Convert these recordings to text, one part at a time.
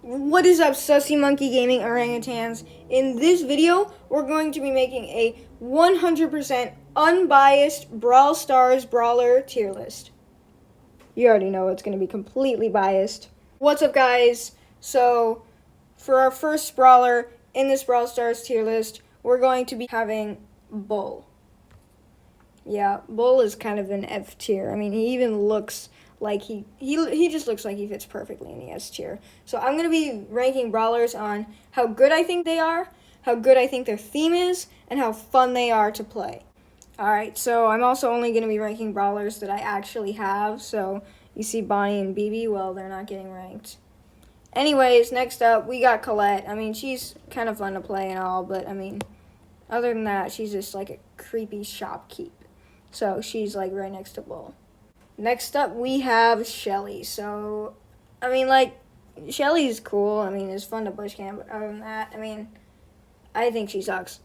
What is up, Sussy Monkey Gaming Orangutans? In this video, we're going to be making a 100% unbiased Brawl Stars Brawler tier list. You already know it's going to be completely biased. What's up, guys? So, for our first Brawler in this Brawl Stars tier list, we're going to be having Bull. Yeah, Bull is kind of an F tier. I mean, he even looks like he just looks like he fits perfectly in the S tier. So I'm going to be ranking brawlers on how good I think they are, how good I think their theme is, and how fun they are to play. Alright, so I'm also only going to be ranking brawlers that I actually have. So you see Bonnie and BB, well, they're not getting ranked. Anyways, next up, we got Colette. I mean, she's kind of fun to play and all, but I mean, other than that, she's just like a creepy shopkeep. So she's like right next to Bull. Next up, we have Shelly. So, I mean, like, Shelly's cool. I mean, it's fun to bush camp, but other than that, I mean, I think she sucks.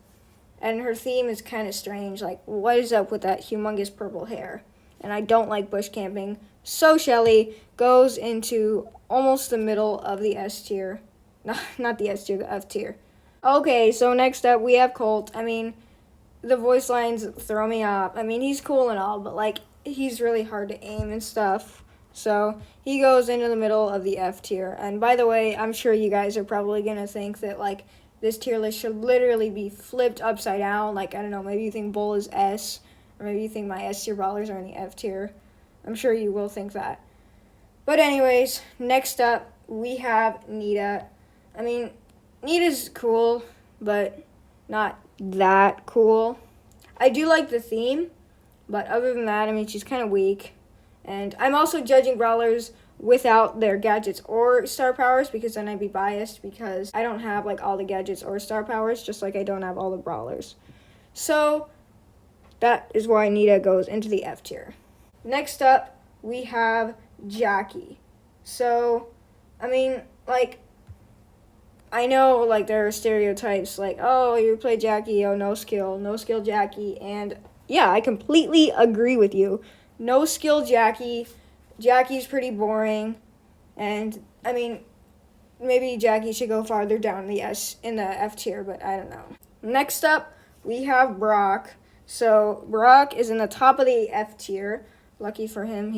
And her theme is kind of strange. Like, what is up with that humongous purple hair? And I don't like bush camping. So, Shelly goes into almost the middle of the S tier. No, not the S tier, the F tier. Okay, so next up, we have Colt. I mean, the voice lines throw me off. I mean, he's cool and all, but, like, he's really hard to aim and stuff. So he goes into the middle of the F tier. And by the way, I'm sure you guys are probably going to think that, like, this tier list should literally be flipped upside down. Like, I don't know, maybe you think Bull is S, or maybe you think my S tier brawlers are in the F tier. I'm sure you will think that. But anyways, next up, we have Nita. I mean, Nita's cool, but not that cool. I do like the theme. But other than that, I mean, she's kind of weak. And I'm also judging brawlers without their gadgets or star powers, because then I'd be biased because I don't have, like, all the gadgets or star powers, just like I don't have all the brawlers. So that is why Nita goes into the F tier. Next up, we have Jackie. So, I mean, like, I know, like, there are stereotypes, like, oh, you play Jackie, oh, no skill Jackie, and yeah, I completely agree with you. No skill Jackie. Jackie's pretty boring. And, I mean, maybe Jackie should go farther down the F tier, but I don't know. Next up, we have Brock. So, Brock is in the top of the F tier. Lucky for him,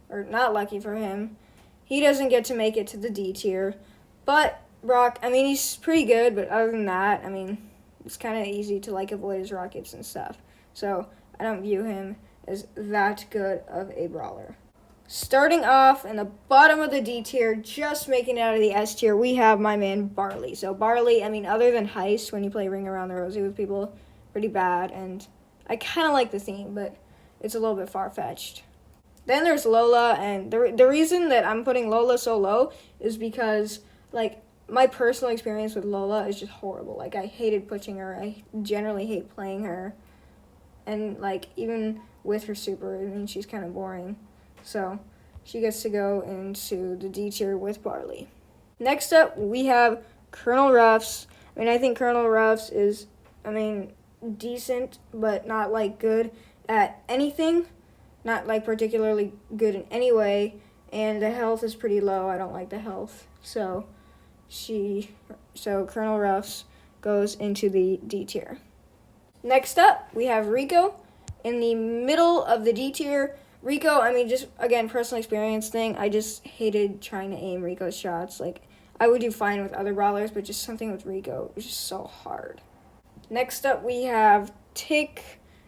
or not lucky for him, he doesn't get to make it to the D tier. But Brock, I mean, he's pretty good, but other than that, I mean, it's kind of easy to, like, avoid his rockets and stuff. So I don't view him as that good of a brawler. Starting off in the bottom of the D tier, just making it out of the S tier, we have my man Barley. So Barley, I mean, other than Heist, when you play Ring Around the Rosie with people, pretty bad. And I kind of like the theme, but it's a little bit far-fetched. Then there's Lola, and the reason that I'm putting Lola so low is because, like, my personal experience with Lola is just horrible. Like, I hated pushing her. I generally hate playing her. And, like, even with her super, I mean, she's kind of boring. So she gets to go into the D tier with Barley. Next up, we have Colonel Ruffs. I mean, I think Colonel Ruffs is, I mean, decent, but not, like, good at anything. Not, like, particularly good in any way. And the health is pretty low. I don't like the health. So Colonel Ruffs goes into the D tier. Next up, we have Rico in the middle of the D tier. Rico, I mean, just, again, personal experience thing. I just hated trying to aim Rico's shots. Like, I would do fine with other brawlers, but just something with Rico was just so hard. Next up, we have Tick.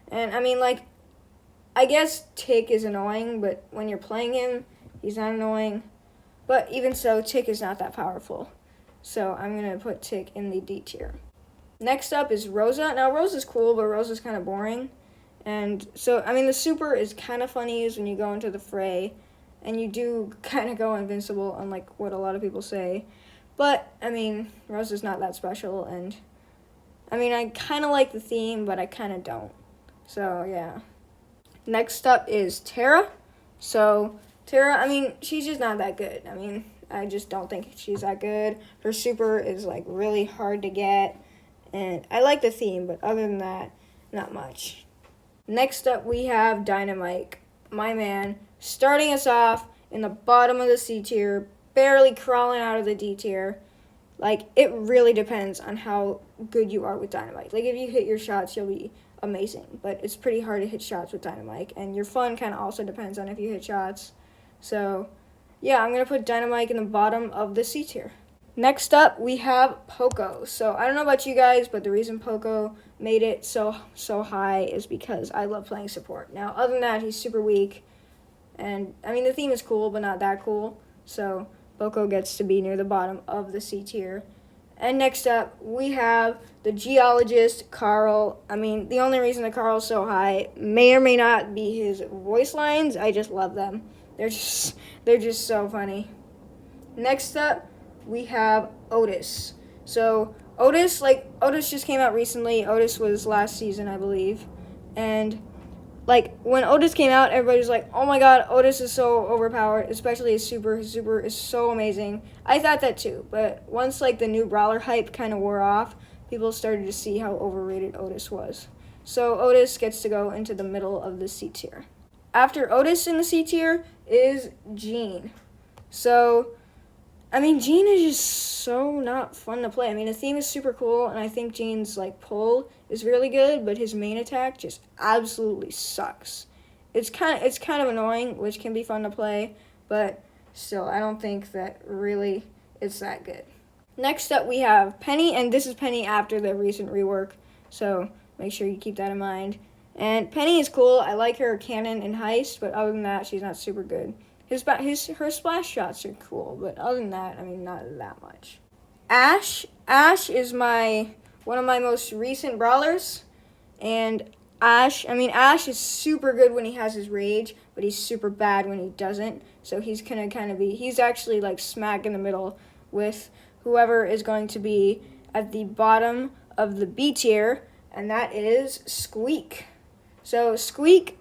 And, I mean, like, I guess Tick is annoying, but when you're playing him, he's not annoying. But even so, Tick is not that powerful. So I'm going to put Tick in the D tier. Next up is Rosa. Now, Rosa's cool, but Rosa's kind of boring. And so, I mean, the super is kind of fun to use when you go into the fray. And you do kind of go invincible, unlike what a lot of people say. But, I mean, Rosa's not that special. And, I mean, I kind of like the theme, but I kind of don't. So, yeah. Next up is Tara. So, Tara, I mean, she's just not that good. I mean, I just don't think she's that good. Her super is, like, really hard to get. And I like the theme, but other than that, not much. Next up, we have Dynamite, my man, starting us off in the bottom of the C tier, barely crawling out of the D tier. Like, it really depends on how good you are with Dynamite. Like, if you hit your shots, you'll be amazing. But it's pretty hard to hit shots with Dynamite. And your fun kind of also depends on if you hit shots. So, yeah, I'm going to put Dynamite in the bottom of the C tier. Next up, we have Poco. So, I don't know about you guys, but the reason Poco made it so high is because I love playing support. Now, other than that, he's super weak. And, I mean, the theme is cool, but not that cool. So, Poco gets to be near the bottom of the C tier. And next up, we have the Geologist Carl. I mean, the only reason that Carl's so high may or may not be his voice lines. I just love them. They're just so funny. Next up, we have Otis. So, Otis just came out recently. Otis was last season, I believe. And like, when Otis came out, everybody was like, oh my god, Otis is so overpowered, especially his super. His super is so amazing. I thought that too, but once, like, the new Brawler hype kind of wore off, people started to see how overrated Otis was. So Otis gets to go into the middle of the C tier. After Otis in the C tier is Gene. So, I mean, Gene is just so not fun to play. I mean, the theme is super cool, and I think Gene's, like, pull is really good, but his main attack just absolutely sucks. It's kind of annoying, which can be fun to play, but still, I don't think that really it's that good. Next up, we have Penny, and this is Penny after the recent rework, so make sure you keep that in mind. And Penny is cool. I like her cannon and heist, but other than that, she's not super good. Her splash shots are cool, but other than that, I mean, not that much. Ash is one of my most recent brawlers, and Ash is super good when he has his rage, but he's super bad when he doesn't. So he's he's actually like smack in the middle with whoever is going to be at the bottom of the B tier, and that is Squeak. So Squeak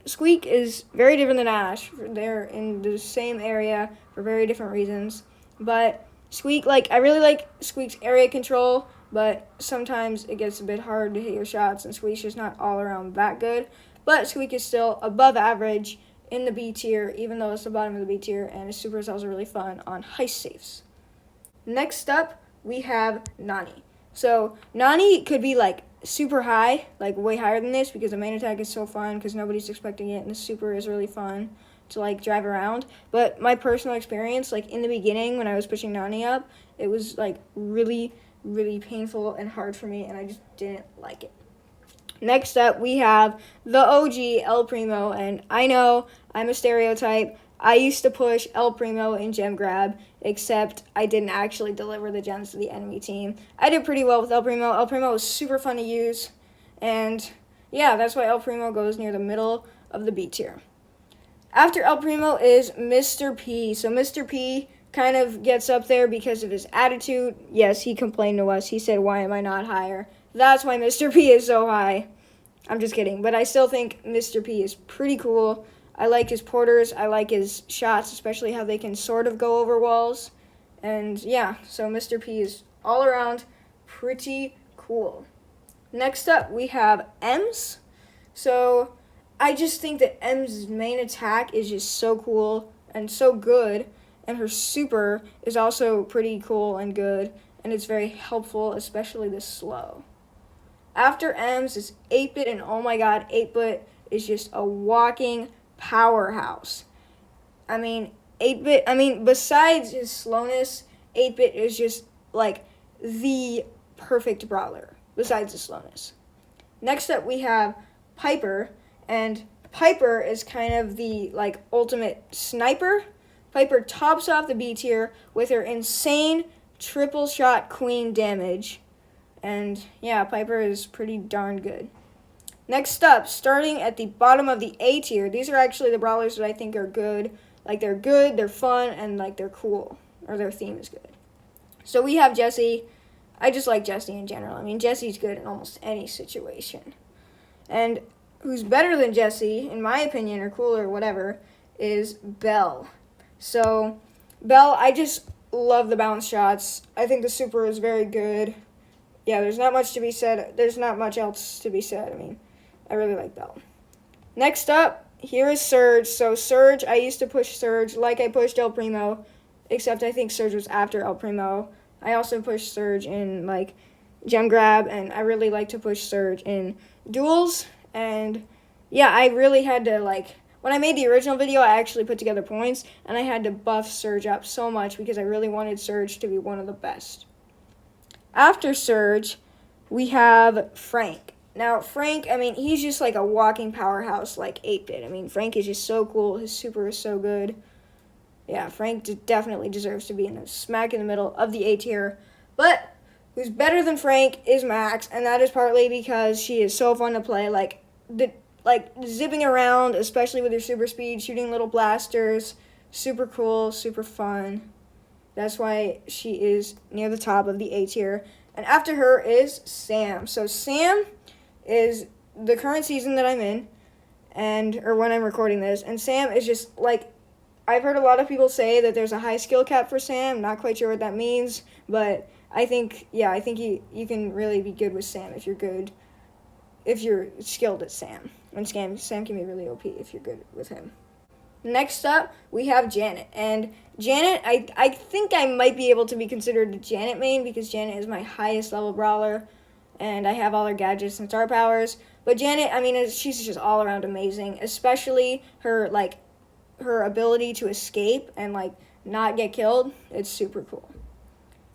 is very different than Ash. They're in the same area for very different reasons. But Squeak, I really like Squeak's area control, but sometimes it gets a bit hard to hit your shots, and Squeak's just not all around that good. But Squeak is still above average in the B tier, even though it's the bottom of the B tier, and his super is also really fun on heist safes. Next up, we have Nani. So Nani could be super high, way higher than this, because the main attack is so fun because nobody's expecting it, and the super is really fun to drive around. But my personal experience, in the beginning when I was pushing Nani up, it was really, really painful and hard for me, and I just didn't like it. Next up, we have the OG El Primo, and I know I'm a stereotype. I used to push El Primo in gem grab, except I didn't actually deliver the gems to the enemy team. I did pretty well with El Primo. El Primo was super fun to use, and yeah, that's why El Primo goes near the middle of the B tier. After El Primo is Mr. P. So Mr. P kind of gets up there because of his attitude. Yes, he complained to us. He said, why am I not higher? That's why Mr. P is so high. I'm just kidding, but I still think Mr. P is pretty cool. I like his porters. I like his shots, especially how they can sort of go over walls. And yeah, so Mr. P is all around pretty cool. Next up, we have Ems. So I just think that Ems' main attack is just so cool and so good. And her super is also pretty cool and good. And it's very helpful, especially the slow. After Ems is 8-Bit, and oh my god, 8-Bit is just a walking powerhouse. I mean, 8-Bit, besides his slowness, 8-Bit is just, the perfect brawler, besides his slowness. Next up, we have Piper, and Piper is kind of the, ultimate sniper. Piper tops off the B tier with her insane triple shot queen damage. And yeah, Piper is pretty darn good. Next up, starting at the bottom of the A tier, these are actually the brawlers that I think are good. They're good, they're fun, and they're cool, or their theme is good. So we have Jessie. I just like Jessie in general. Jessie's good in almost any situation. And who's better than Jessie, in my opinion, or cooler, or whatever, is Belle. So Belle, I just love the bounce shots. I think the super is very good. Yeah, there's not much to be said. There's not much else to be said. I really like Belle. Next up, here is Surge. So Surge, I used to push Surge like I pushed El Primo. except I think Surge was after El Primo. I also pushed Surge in, like, Gem Grab, and I really like to push Surge in duels. And, yeah, I really had to, like, when I made the original video, I actually put together points, and I had to buff Surge up so much because I really wanted Surge to be one of the best. After Surge, we have Frank. Now, Frank, I mean, he's just like a walking powerhouse like 8-Bit. I mean, Frank is just so cool. His super is so good. Yeah, Frank definitely deserves to be in the smack in the middle of the A tier. But who's better than Frank is Max, and that is partly because she is so fun to play. Like zipping around, especially with her super speed, shooting little blasters, super cool, super fun. That's why she is near the top of the A tier. And after her is Sam. So Sam is the current season that I'm in, or when I'm recording this, and Sam is just like, I've heard a lot of people say that there's a high skill cap for Sam. Not quite sure what that means, but I think you can really be good with Sam if you're skilled at Sam. And Sam can be really OP if you're good with him. Next up, we have Janet. And Janet, I think I might be able to be considered a Janet main because Janet is my highest level brawler, and I have all her gadgets and star powers. But Janet, I mean, she's just all around amazing, especially her ability to escape and, like, not get killed. It's super cool.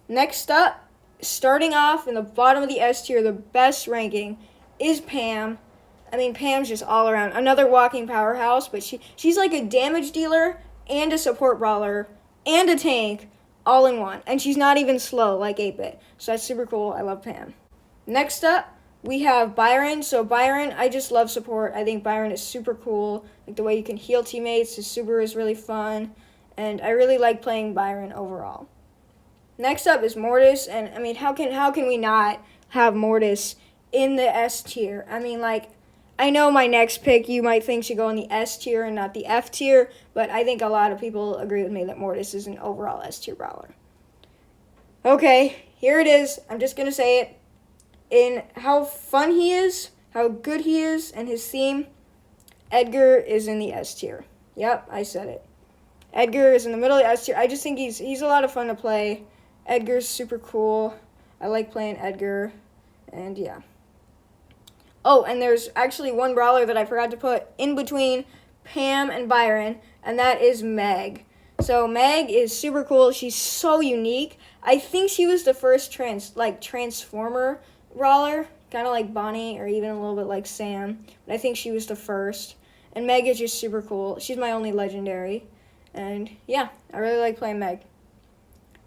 Next up, starting off in the bottom of the S tier, the best ranking is Pam. I mean, Pam's just all around. Another walking powerhouse, but she's like a damage dealer and a support brawler and a tank all in one. And she's not even slow like 8-Bit. So that's super cool. I love Pam. Next up, we have Byron. So Byron, I just love support. I think Byron is super cool. Like the way you can heal teammates, his super is really fun. And I really like playing Byron overall. Next up is Mortis. And I mean, how can we not have Mortis in the S tier? I mean, like, I know my next pick you might think should go in the S tier and not the F tier, but I think a lot of people agree with me that Mortis is an overall S tier brawler. Okay, here it is. I'm just going to say it. In how fun he is, how good he is, and his theme, Edgar is in the S tier. Yep, I said it. Edgar is in the middle of the S tier. I just think he's a lot of fun to play. Edgar's super cool. I like playing Edgar, and yeah. Oh, and there's actually one brawler that I forgot to put in between Pam and Byron, and that is Meg. So Meg is super cool. She's so unique. I think she was the first transformer brawler, kind of like Bonnie or even a little bit like Sam. But I think she was the first. And Meg is just super cool. She's my only legendary. And yeah, I really like playing Meg.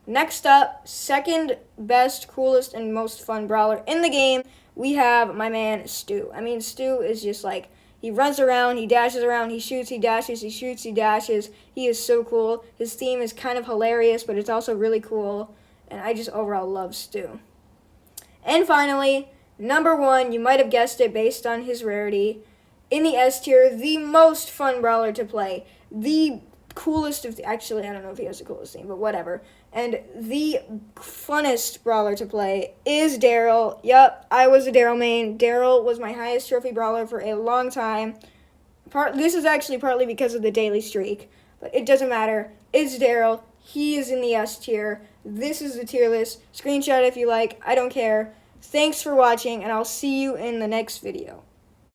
Next up, second best, coolest, and most fun brawler in the game, we have my man, Stu. I mean, Stu is just like, he runs around, he dashes around, he shoots, he dashes, he shoots, he dashes. He is so cool. His theme is kind of hilarious, but it's also really cool. And I just overall love Stu. And finally, number one, you might have guessed it based on his rarity. In the S tier, the most fun brawler to play. The coolest of actually, I don't know if he has the coolest theme, but whatever. And the funnest brawler to play is Daryl. Yup, I was a Daryl main. Daryl was my highest trophy brawler for a long time. This is actually partly because of the daily streak, but it doesn't matter. It's Daryl. He is in the S tier. This is the tier list. Screenshot if you like. I don't care. Thanks for watching, and I'll see you in the next video.